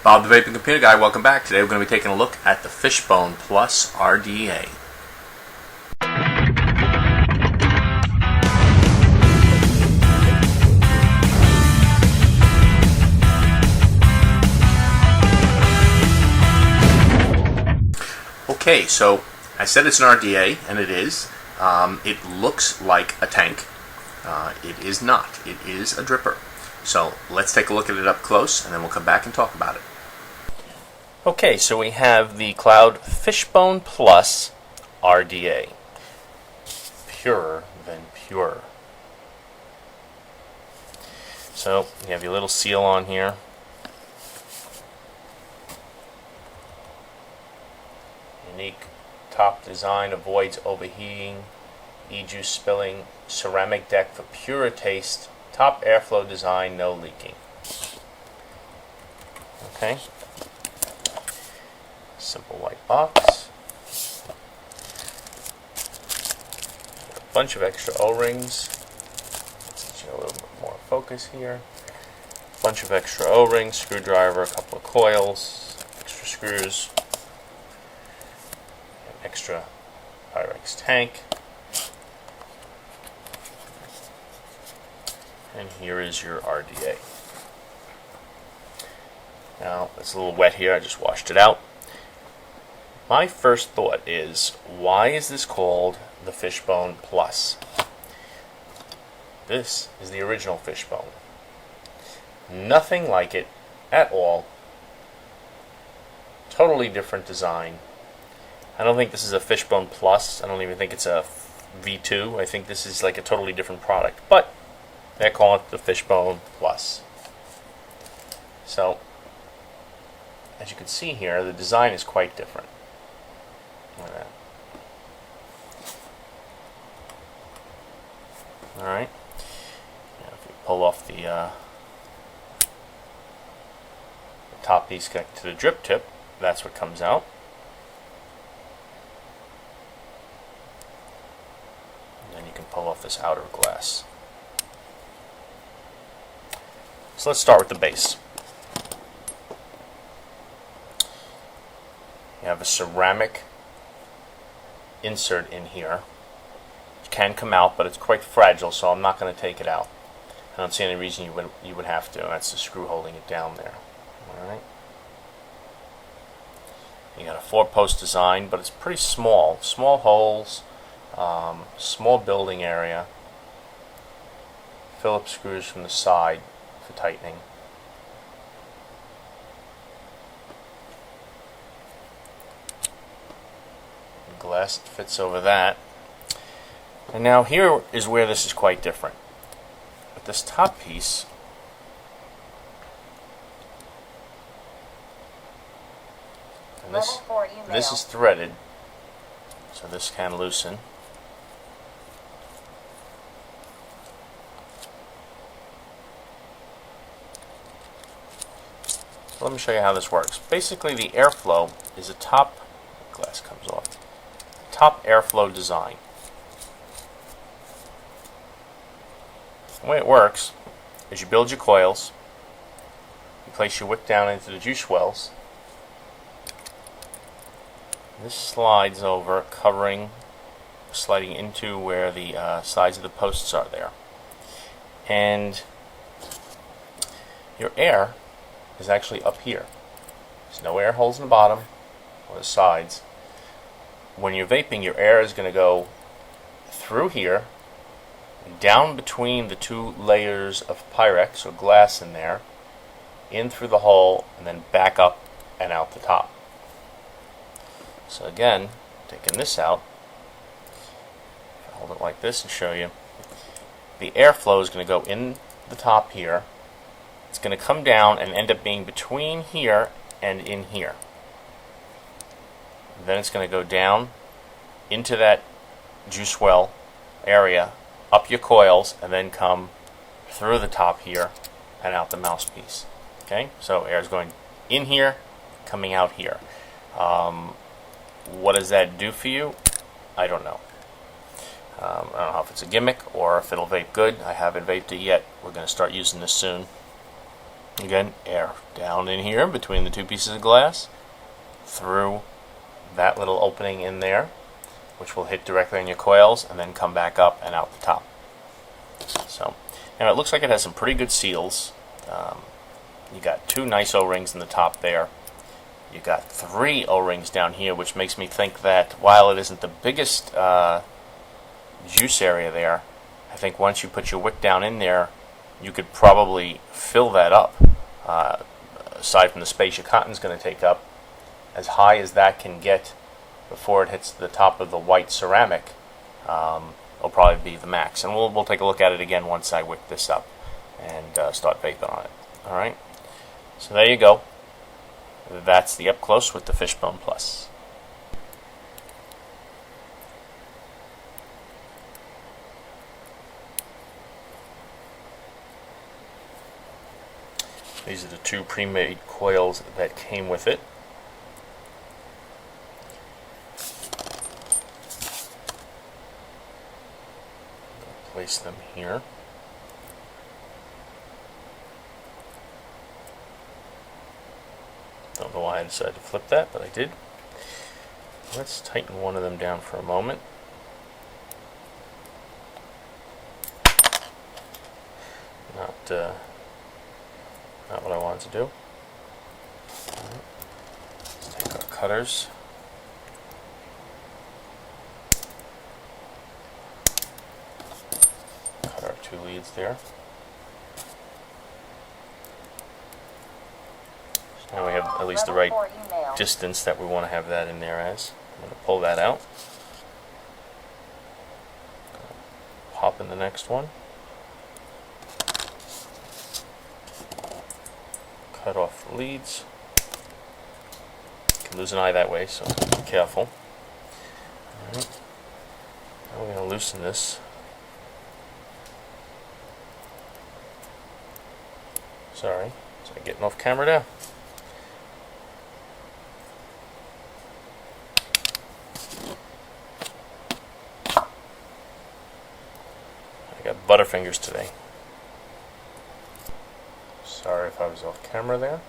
Bob the Vaping Computer Guy, welcome back. Today we're going to be taking a look at the Fishbone Plus RDA. Okay, so I said it's an RDA, and it is. It looks like a tank. It is not. It is a dripper. So let's take a look at it up close, and then we'll come back and talk about it. Okay, so we have the Cloud Fishbone Plus RDA. Purer than pure. So you have your little seal on here. Unique top design avoids overheating, e-juice spilling, ceramic deck for purer taste, top airflow design, no leaking. Okay. Simple white box. A bunch of extra O-rings. Let's get you a little bit more focus here. A bunch of extra O-rings, screwdriver, a couple of coils, extra screws, an extra Pyrex tank. And here is your RDA. Now, it's a little wet here, I just washed it out. My first thought is, why is this called the Fishbone Plus? This is the original Fishbone. Nothing like it at all. Totally different design. I don't think this is a Fishbone Plus. I don't even think it's a V2. I think this is like a totally different product. But they call it the Fishbone Plus. So, as you can see here, the design is quite different. Look at that. Alright. Now if you pull off the top piece connected to the drip tip, that's what comes out. And then you can pull off this outer glass. So let's start with the base. You have a ceramic insert in here. It can come out, but it's quite fragile, so I'm not going to take it out. I don't see any reason you would have to. That's the screw holding it down there. Alright. You got a 4-post design, but it's pretty small. Small holes, small building area. Phillips screws from the side for tightening. The glass fits over that. And now here is where this is quite different. With this top piece, and this is threaded, so this can loosen. Let me show you how this works. Basically, the airflow is a top glass comes off. Top airflow design. The way it works is you build your coils, you place your wick down into the juice wells. This slides over, sliding into where the sides of the posts are there. And your air is actually up here. There's no air holes in the bottom or the sides. When you're vaping, your air is going to go through here, down between the two layers of Pyrex or glass in there, in through the hole, and then back up and out the top. So again, taking this out, hold it like this and show you, the airflow is going to go in the top here. It's going to come down and end up being between here and in here. Then it's going to go down into that juice well area, up your coils, and then come through the top here and out the mouthpiece. Okay, so air is going in here, coming out here. What does that do for you? I don't know. I don't know if it's a gimmick or if it'll vape good. I haven't vaped it yet. We're going to start using this soon. Again, air down in here between the two pieces of glass, through that little opening in there, which will hit directly on your coils and then come back up and out the top. So, and it looks like it has some pretty good seals. You got 2 nice O-rings in the top there. You got 3 O-rings down here, which makes me think that while it isn't the biggest juice area there, I think once you put your wick down in there, you could probably fill that up. Aside from the space your cotton's going to take up, as high as that can get before it hits the top of the white ceramic, will probably be the max. And we'll take a look at it again once I wick this up and start vaping on it. All right. So there you go. That's the up close with the Fishbone Plus. These are the 2 pre-made coils that came with it. Place them here. Don't know why I decided to flip that, but I did. Let's tighten one of them down for a moment. Not what I wanted to do. Right. Let's take our cutters. Cut our 2 leads there. So now we have at least the right distance that we want to have that in there as. I'm going to pull that out. Pop in the next one. Cut off the leads. You can lose an eye that way, so be careful. Alright. Now we're going to loosen this. Sorry, so I'm getting off camera now. I got butterfingers today. Sorry if I was off camera there.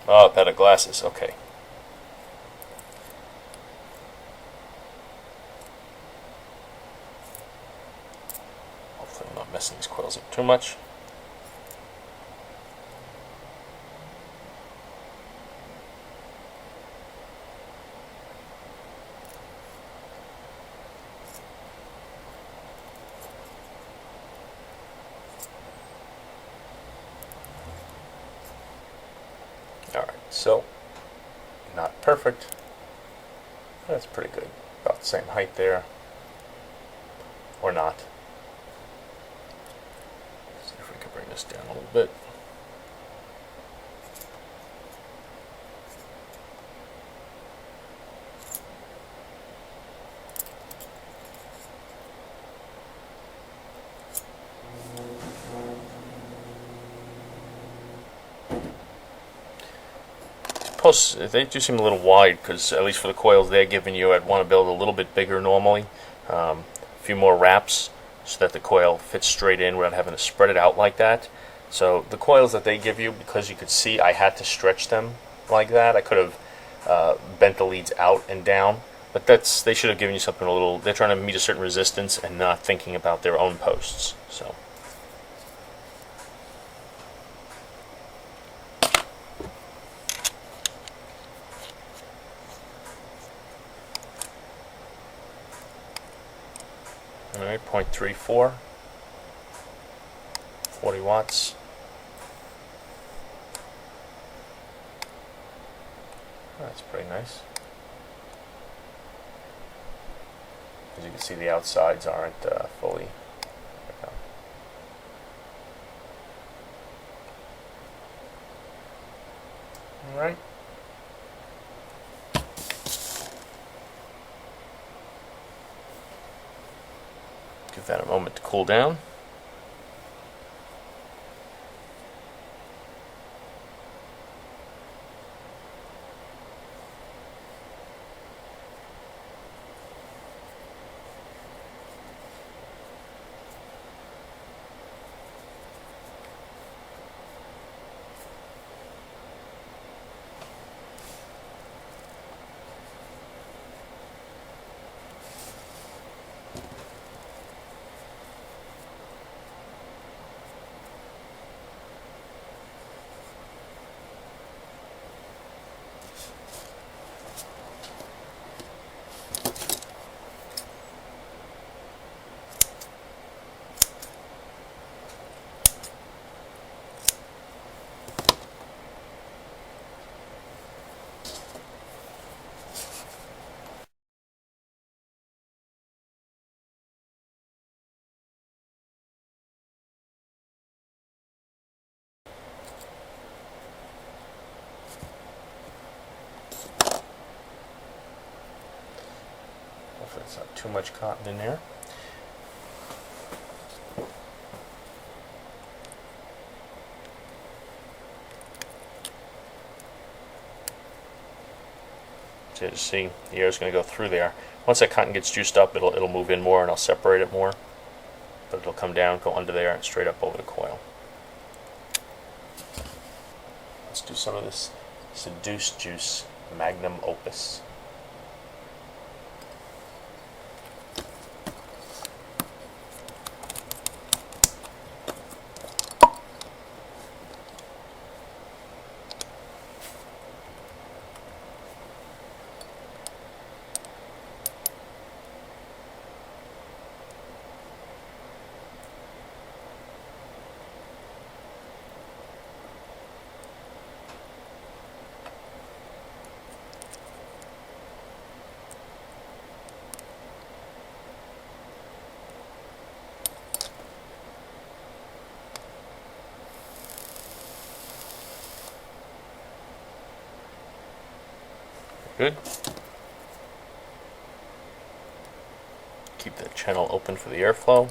Oh, better glasses, okay. Hopefully I'm not messing these coils up too much. Alright, so not perfect. That's pretty good. About the same height there. Or not. See if we can bring this down a little bit. Plus, they do seem a little wide because, at least for the coils they're giving you, I'd want to build a little bit bigger normally. A few more wraps so that the coil fits straight in without having to spread it out like that. So the coils that they give you, because you could see I had to stretch them like that. I could have bent the leads out and down, but they should have given you something a little. They're trying to meet a certain resistance and not thinking about their own posts. So. Alright, 0.34, 40 watts. That's pretty nice. As you can see, the outsides aren't fully. Alright. Give that a moment to cool down. too much cotton in there. So you see, the air is going to go through there. Once that cotton gets juiced up, it'll move in more, and I'll separate it more. But it'll come down, go under there, and straight up over the coil. Let's do some of this Seduce Juice Magnum Opus. Good. Keep that channel open for the airflow.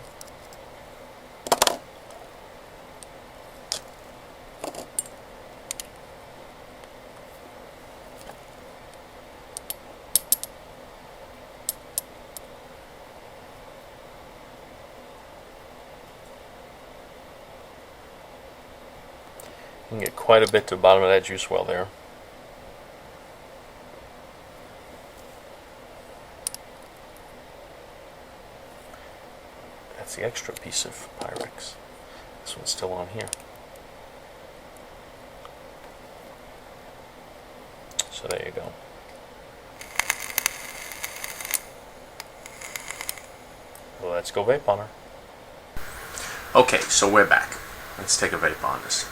You can get quite a bit to the bottom of that juice well there. That's the extra piece of Pyrex. This one's still on here. So there you go. Well, let's go vape on her. Okay, so we're back. Let's take a vape on this.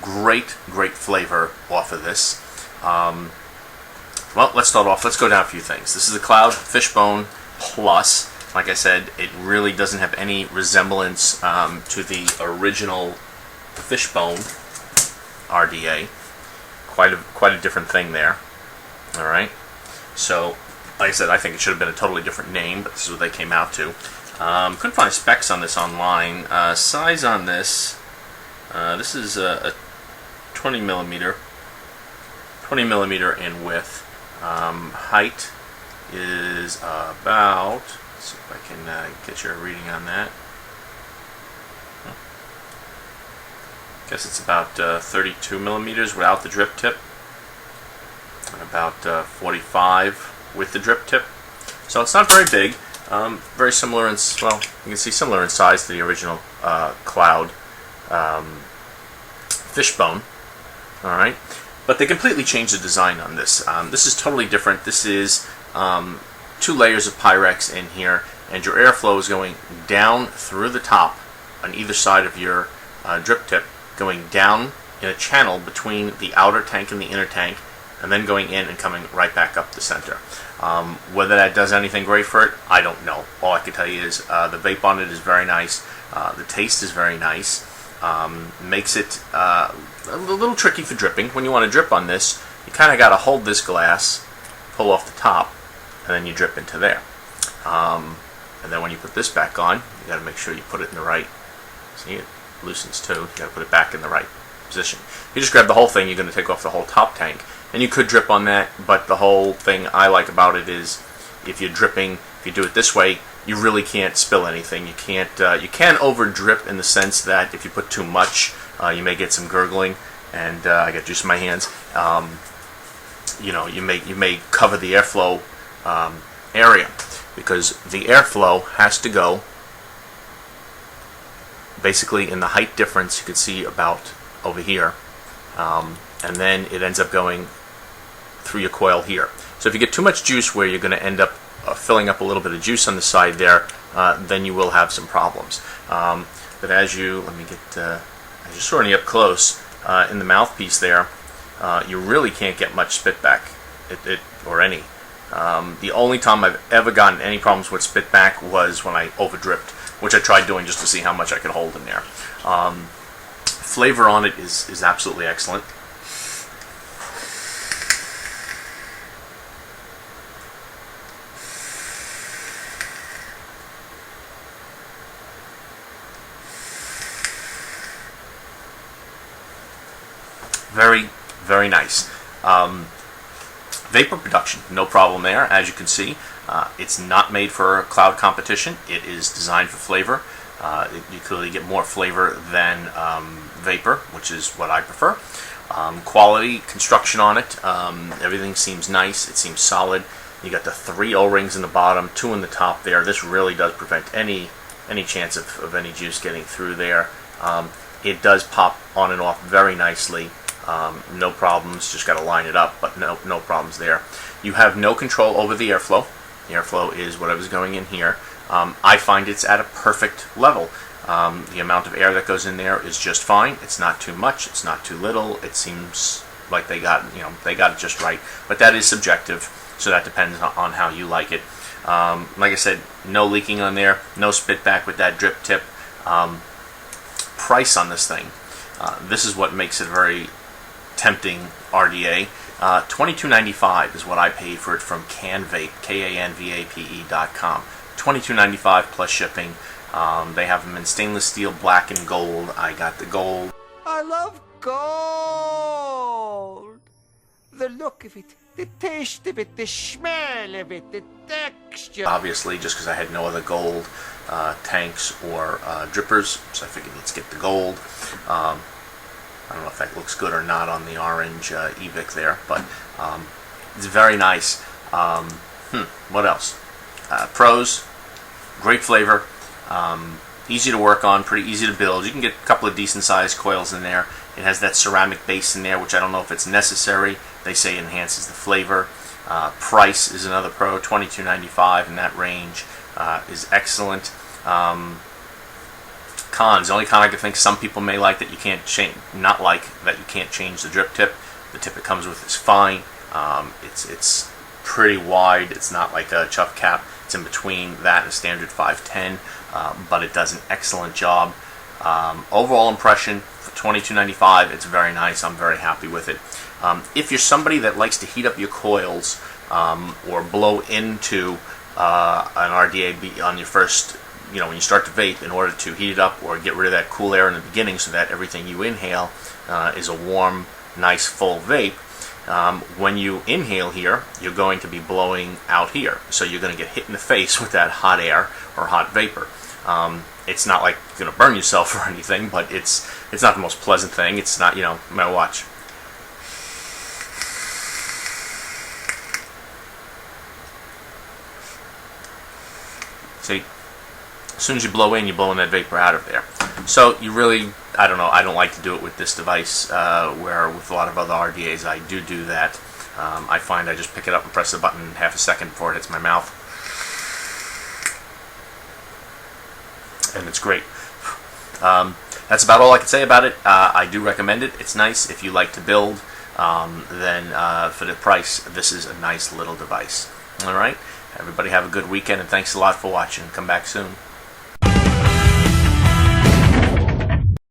Great flavor off of this. Well, let's start off. Let's go down a few things. This is the Cloud Fishbone Plus. Like I said, it really doesn't have any resemblance to the original Fishbone RDA. Quite a different thing there. All right. So, like I said, I think it should have been a totally different name, but this is what they came out to. Couldn't find specs on this online. Size on this. This is a 20 millimeter in width. Height is about, let's see if I can get you a reading on that. Guess it's about 32 millimeters without the drip tip, and about 45 with the drip tip. So it's not very big. Very similar in, well, you can see similar in size to the original Cloud Fishbone. All right. But they completely changed the design on this. This is totally different. This is 2 layers of Pyrex in here, and your airflow is going down through the top on either side of your drip tip, going down in a channel between the outer tank and the inner tank, and then going in and coming right back up the center. Whether that does anything great for it, I don't know. All I can tell you is the vape on it is very nice. The taste is very nice. Makes it a little tricky for dripping. When you want to drip on this, you kind of got to hold this glass, pull off the top, and then you drip into there. And then when you put this back on, you got to make sure you put it in the right. See, it loosens too. You got to put it back in the right position. If you just grab the whole thing, you're going to take off the whole top tank, and you could drip on that. But the whole thing I like about it is, if you're dripping, if you do it this way, you really can't spill anything. You can't. You can over drip in the sense that if you put too much, you may get some gurgling, and I got juice in my hands. You know, you may cover the airflow area, because the airflow has to go basically in the height difference. You can see about over here, and then it ends up going through your coil here. So if you get too much juice where you're going to end up filling up a little bit of juice on the side there, then you will have some problems. But as you, let me get, as you're sorting up close, in the mouthpiece there, you really can't get much spit back, or any. The only time I've ever gotten any problems with spit back was when I over dripped, which I tried doing just to see how much I could hold in there. Flavor on it is absolutely excellent. Very, very nice. Vapor production, no problem there. As you can see, it's not made for cloud competition. It is designed for flavor. You clearly get more flavor than vapor, which is what I prefer. Quality, construction on it, everything seems nice. It seems solid. You got the 3 O-rings in the bottom, 2 in the top there. This really does prevent any chance of any juice getting through there. It does pop on and off very nicely. No problems, just got to line it up, but no problems there. You have no control over the airflow. The airflow is whatever's going in here. I find it's at a perfect level. The amount of air that goes in there is just fine. It's not too much, it's not too little. It seems like they got it just right, but that is subjective, so that depends on how you like it. Like I said, no leaking on there, no spit back with that drip tip. Price on this thing. This is what makes it very tempting RDA. $22.95 is what I paid for it from Kanvape, Kanvape.com. $22.95 plus shipping. They have them in stainless steel, black, and gold. I got the gold. I love gold. The look of it, the taste of it, the smell of it, the texture. Obviously, just because I had no other gold tanks or drippers, so I figured let's get the gold. I don't know if that looks good or not on the orange Evic there, but it's very nice. What else? Pros, great flavor, easy to work on, pretty easy to build. You can get a couple of decent sized coils in there. It has that ceramic base in there, which I don't know if it's necessary. They say it enhances the flavor. Price is another pro, $22.95 in that range is excellent. Cons. The only con I can think some people may like that you can't change, not like that you can't change the drip tip. The tip it comes with is fine. It's pretty wide. It's not like a chuff cap. It's in between that and a standard 510, but it does an excellent job. Overall impression for $22.95, it's very nice. I'm very happy with it. If you're somebody that likes to heat up your coils or blow into an RDA on your first, when you start to vape, in order to heat it up or get rid of that cool air in the beginning so that everything you inhale is a warm, nice, full vape. When you inhale here, you're going to be blowing out here. So you're going to get hit in the face with that hot air or hot vapor. It's not like you're going to burn yourself or anything, but it's not the most pleasant thing. It's not, my watch. See, as soon as you blow in, you're blowing that vapor out of there. So you really, I don't know, I don't like to do it with this device, where with a lot of other RDAs I do that. I find I just pick it up and press the button half a second before it hits my mouth. And it's great. That's about all I can say about it. I do recommend it. It's nice. If you like to build, then for the price, this is a nice little device. Alright? Everybody have a good weekend, and thanks a lot for watching. Come back soon.